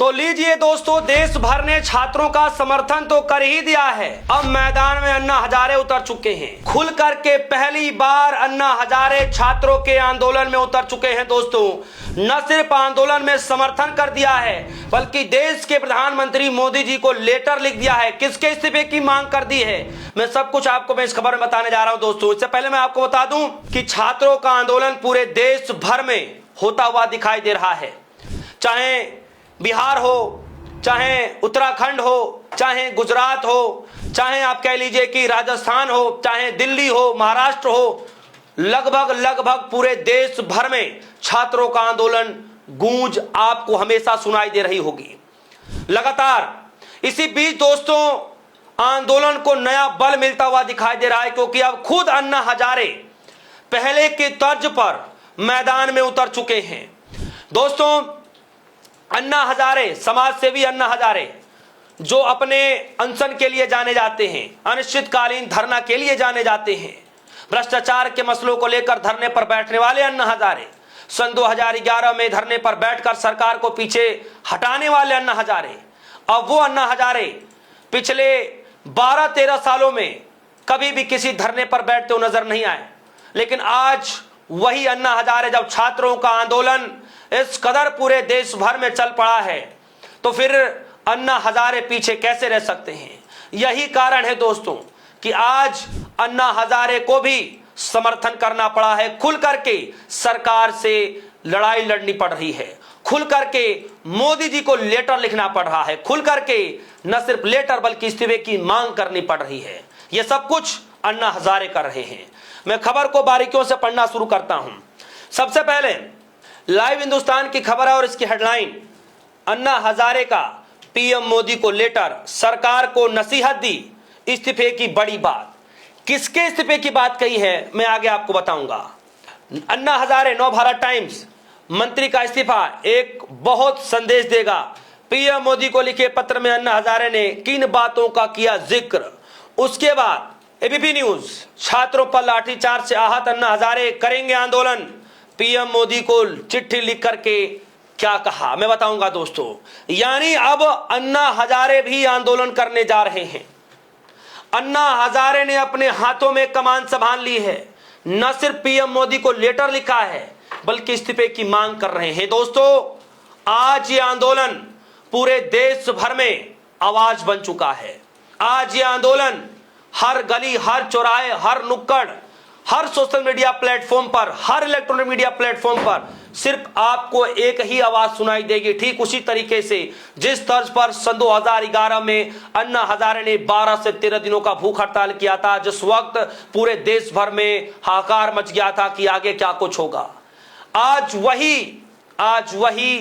तो लीजिए दोस्तों, देश भर ने छात्रों का समर्थन तो कर ही दिया है। अब मैदान में अन्ना हजारे उतर चुके हैं। खुल करके पहली बार अन्ना हजारे छात्रों के आंदोलन में उतर चुके हैं। दोस्तों, न सिर्फ आंदोलन में समर्थन कर दिया है, बल्कि देश के प्रधानमंत्री मोदी जी को लेटर लिख दिया है। किसके इस्तीफे की मांग कर दी है, मैं सब कुछ आपको मैं इस खबर में बताने जा रहा हूं। दोस्तों, इससे पहले मैं आपको बता दूं कि छात्रों का आंदोलन पूरे देश भर में होता हुआ दिखाई दे रहा है। चाहे बिहार हो, चाहे उत्तराखंड हो, चाहे गुजरात हो, चाहे आप कह लीजिए कि राजस्थान हो, चाहे दिल्ली हो, महाराष्ट्र हो, लगभग पूरे देश भर में छात्रों का आंदोलन गूंज आपको हमेशा सुनाई दे रही होगी। लगातार इसी बीच दोस्तों, आंदोलन को नया बल मिलता हुआ दिखाई दे रहा है, क्योंकि अब खुद अन्ना हजारे पहले के तर्ज पर मैदान में उतर चुके हैं। दोस्तों, अन्ना हजारे, समाज सेवी अन्ना हजारे, जो अपने अनशन के लिए जाने जाते हैं, अनिश्चितकालीन धरना के लिए जाने जाते हैं, भ्रष्टाचार के मसलों को लेकर धरने पर बैठने वाले अन्ना हजारे, सन 2011 में धरने पर बैठकर सरकार को पीछे हटाने वाले अन्ना हजारे, अब वो अन्ना हजारे पिछले 12-13 सालों में कभी भी किसी धरने पर बैठते हुए नजर नहीं आए। लेकिन आज वही अन्ना हजारे, जब छात्रों का आंदोलन इस कदर पूरे देश भर में चल पड़ा है, तो फिर अन्ना हजारे पीछे कैसे रह सकते हैं। यही कारण है दोस्तों कि आज अन्ना हजारे को भी समर्थन करना पड़ा है। खुल करके सरकार से लड़ाई लड़नी पड़ रही है, खुल करके मोदी जी को लेटर लिखना पड़ रहा है, खुल करके न सिर्फ लेटर बल्कि इस्तीफे की मांग करनी पड़ रही है। यह सब कुछ अन्ना हजारे कर रहे हैं। मैं खबर को बारीकियों से पढ़ना शुरू करता हूं। सबसे पहले लाइव हिंदुस्तान की खबर है और इसकी हेडलाइन, अन्ना हजारे का पीएम मोदी को लेटर, सरकार को नसीहत दी, इस्तीफे की बड़ी बात। किसके इस्तीफे की बात कही है मैं आगे आपको बताऊंगा। अन्ना हजारे, नवभारत टाइम्स, मंत्री का इस्तीफा एक बहुत संदेश देगा। पीएम मोदी को लिखे पत्र में अन्ना हजारे ने किन बातों का किया जिक्र। उसके बाद एबीपी न्यूज, छात्रों पर लाठीचार्ज से आहत अन्ना हजारे करेंगे आंदोलन, पीएम मोदी को चिट्ठी लिख करके क्या कहा, मैं बताऊंगा दोस्तों। यानी अब अन्ना हजारे भी आंदोलन करने जा रहे हैं। अन्ना हजारे ने अपने हाथों में कमान संभाल ली है। न सिर्फ पीएम मोदी को लेटर लिखा है, बल्कि इस्तीफे की मांग कर रहे हैं। दोस्तों, आज ये आंदोलन पूरे देश भर में आवाज बन चुका है। आज ये आंदोलन हर गली, हर चौराहे, हर नुक्कड़, हर सोशल मीडिया प्लेटफॉर्म पर, हर इलेक्ट्रॉनिक मीडिया प्लेटफॉर्म पर सिर्फ आपको एक ही आवाज सुनाई देगी। ठीक उसी तरीके से जिस तर्ज पर सन 2011 में अन्ना हजारे ने 12 से 13 दिनों का भूख हड़ताल किया था, जिस वक्त पूरे देश भर में हाहाकार मच गया था कि आगे क्या कुछ होगा। आज वही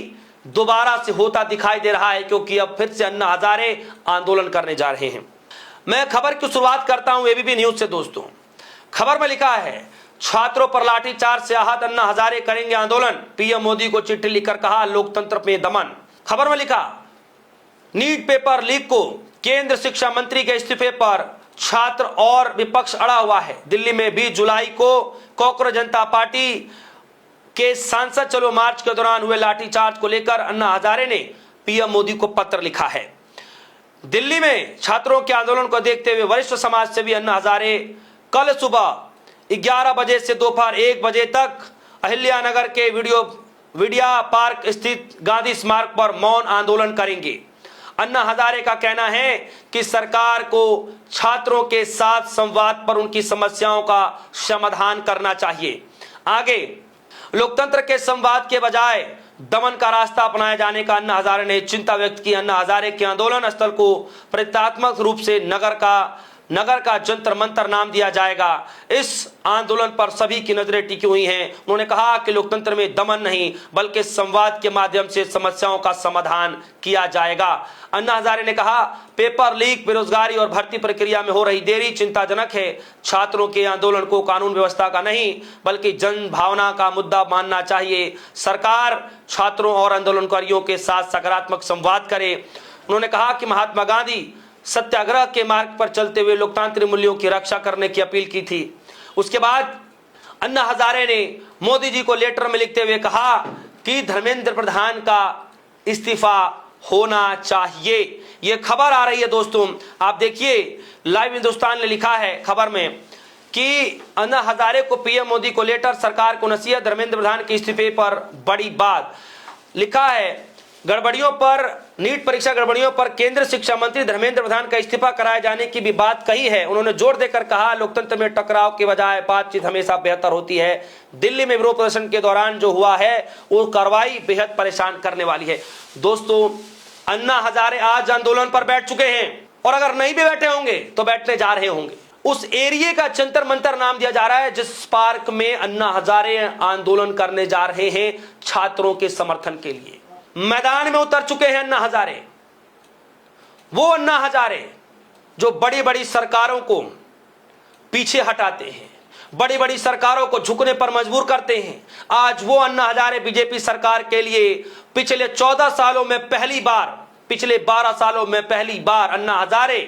दोबारा से होता दिखाई दे रहा है, क्योंकि अब फिर से अन्ना हजारे आंदोलन करने जा रहे हैं। मैं खबर की शुरुआत करता हूं एबीपी न्यूज से। दोस्तों, खबर में लिखा है, छात्रों पर लाठीचार्ज से आहत अन्ना हजारे करेंगे आंदोलन, पीएम मोदी को चिट्ठी लिखकर कहा लोकतंत्र में दमन। खबर में लिखा, नीट पेपर लीक को केंद्र शिक्षा मंत्री के इस्तीफे पर छात्र और विपक्ष अड़ा हुआ है। दिल्ली में 20 जुलाई को कॉकरोच जनता पार्टी के सांसद चलो मार्च के दौरान हुए लाठीचार्ज को लेकर अन्ना हजारे ने पीएम मोदी को पत्र लिखा है। दिल्ली में छात्रों के आंदोलन को देखते हुए वरिष्ठ समाज सेवी अन्ना हजारे कल सुबह 11 बजे से दोपहर 1 बजे तक अहिल्यानगर के विडिया पार्क स्थित गांधी स्मारक पर मौन आंदोलन करेंगे। अन्ना हजारे का कहना है कि सरकार को छात्रों के साथ संवाद पर उनकी समस्याओं का समाधान करना चाहिए। आगे लोकतंत्र के संवाद के बजाय दमन का रास्ता अपनाए जाने का अन्ना हजारे ने चिंता व्यक्त की। अन्ना हजारे के आंदोलन स्थल को प्रतीकात्मक रूप से नगर का जंतर मंतर नाम दिया जाएगा। इस आंदोलन पर सभी की नजरें टिकी हुई हैं। उन्होंने कहा कि लोकतंत्र में दमन नहीं, बल्कि संवाद के माध्यम से समस्याओं का समाधान किया जाएगा। अन्ना हजारे ने कहा, पेपर लीक, बेरोजगारी और भर्ती प्रक्रिया में हो रही देरी चिंताजनक है। छात्रों के आंदोलन को कानून व्यवस्था का नहीं, बल्कि जन भावना का मुद्दा मानना चाहिए। सरकार छात्रों और आंदोलनकारियों के साथ सकारात्मक संवाद करे। उन्होंने कहा कि महात्मा गांधी सत्याग्रह के मार्ग पर चलते हुए लोकतांत्रिक मूल्यों की रक्षा करने की अपील की थी। उसके बाद अन्ना हजारे ने मोदी जी को लेटर में लिखते हुए कहा कि धर्मेंद्र प्रधान का इस्तीफा होना चाहिए। यह खबर आ रही है दोस्तों, आप देखिए लाइव हिंदुस्तान ने लिखा है खबर में कि अन्ना हजारे को पीएम मोदी को लेटर, सरकार को नसीहत, धर्मेंद्र प्रधान के इस्तीफे पर बड़ी बात। लिखा है गड़बड़ियों पर, नीट परीक्षा गड़बड़ियों पर केंद्रीय शिक्षा मंत्री धर्मेंद्र प्रधान का इस्तीफा कराए जाने की भी बात कही है। उन्होंने जोर देकर कहा, लोकतंत्र में टकराव के बजाय बातचीत हमेशा बेहतर होती है। दिल्ली में विरोध प्रदर्शन के दौरान जो हुआ है वो कार्रवाई बेहद परेशान करने वाली है। दोस्तों, अन्ना हजारे आज आंदोलन पर बैठ चुके हैं और अगर नहीं भी बैठे होंगे तो बैठने जा रहे होंगे। उस एरिया का जंतर मंतर नाम दिया जा रहा है जिस पार्क में अन्ना हजारे आंदोलन करने जा रहे हैं छात्रों के समर्थन के लिए। मैदान में उतर चुके हैं अन्ना हजारे, वो अन्ना हजारे जो बड़ी बड़ी सरकारों को पीछे हटाते हैं, बड़ी बड़ी सरकारों को झुकने पर मजबूर करते हैं। आज वो अन्ना हजारे बीजेपी सरकार के लिए पिछले 14 सालों में पहली बार, पिछले 12 सालों में पहली बार अन्ना हजारे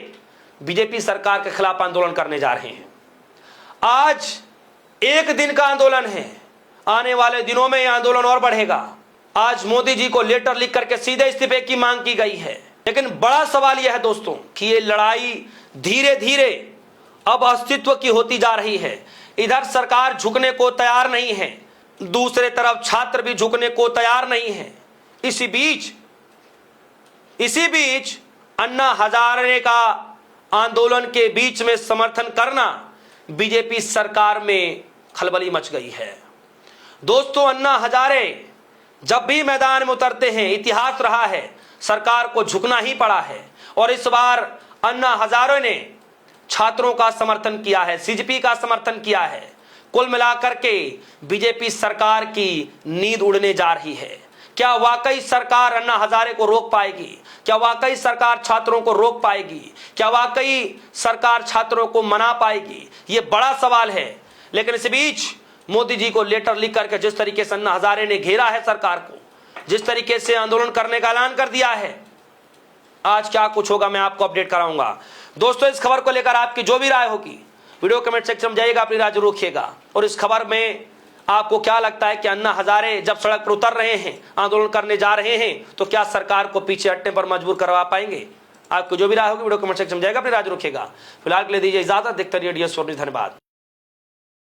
बीजेपी सरकार के खिलाफ आंदोलन करने जा रहे हैं। आज एक दिन का आंदोलन है, आने वाले दिनों में यह आंदोलन और बढ़ेगा। आज मोदी जी को लेटर लिख करके सीधे इस्तीफे की मांग की गई है। लेकिन बड़ा सवाल यह है दोस्तों कि ये लड़ाई धीरे धीरे अब अस्तित्व की होती जा रही है। इधर सरकार झुकने को तैयार नहीं है, दूसरे तरफ छात्र भी झुकने को तैयार नहीं है। इसी बीच अन्ना हजारे का आंदोलन के बीच में समर्थन करना बीजेपी सरकार में खलबली मच गई है। दोस्तों, अन्ना हजारे जब भी मैदान में उतरते हैं, इतिहास रहा है, सरकार को झुकना ही पड़ा है। और इस बार अन्ना हजारे ने छात्रों का समर्थन किया है, सीजेपी का समर्थन किया है। कुल मिलाकर के बीजेपी सरकार की नींद उड़ने जा रही है। क्या वाकई सरकार अन्ना हजारे को रोक पाएगी? क्या वाकई सरकार छात्रों को रोक पाएगी? क्या वाकई सरकार छात्रों को मना पाएगी? ये बड़ा सवाल है। लेकिन इस बीच मोदी जी को लेटर लिख करके जिस तरीके से अन्ना हजारे ने घेरा है सरकार को, जिस तरीके से आंदोलन करने का ऐलान कर दिया है, आज क्या कुछ होगा मैं आपको अपडेट कराऊंगा। दोस्तों, इस खबर को लेकर आपकी जो भी राय होगी वीडियो कमेंट सेक्शन में जाइएगा, अपनी राय जरूर रखिएगा। और इस खबर में आपको क्या लगता है कि अन्ना हजारे जब सड़क पर उतर रहे हैं, आंदोलन करने जा रहे हैं, तो क्या सरकार को पीछे हटने पर मजबूर करवा पाएंगे? आपको जो भी राय होगी वीडियो कमेंट सेक्शन में जाइएगा, अपनी राय जरूर रखिएगा। फिलहाल के लिए दीजिए इजाजत, देखते रहिए DS। धन्यवाद।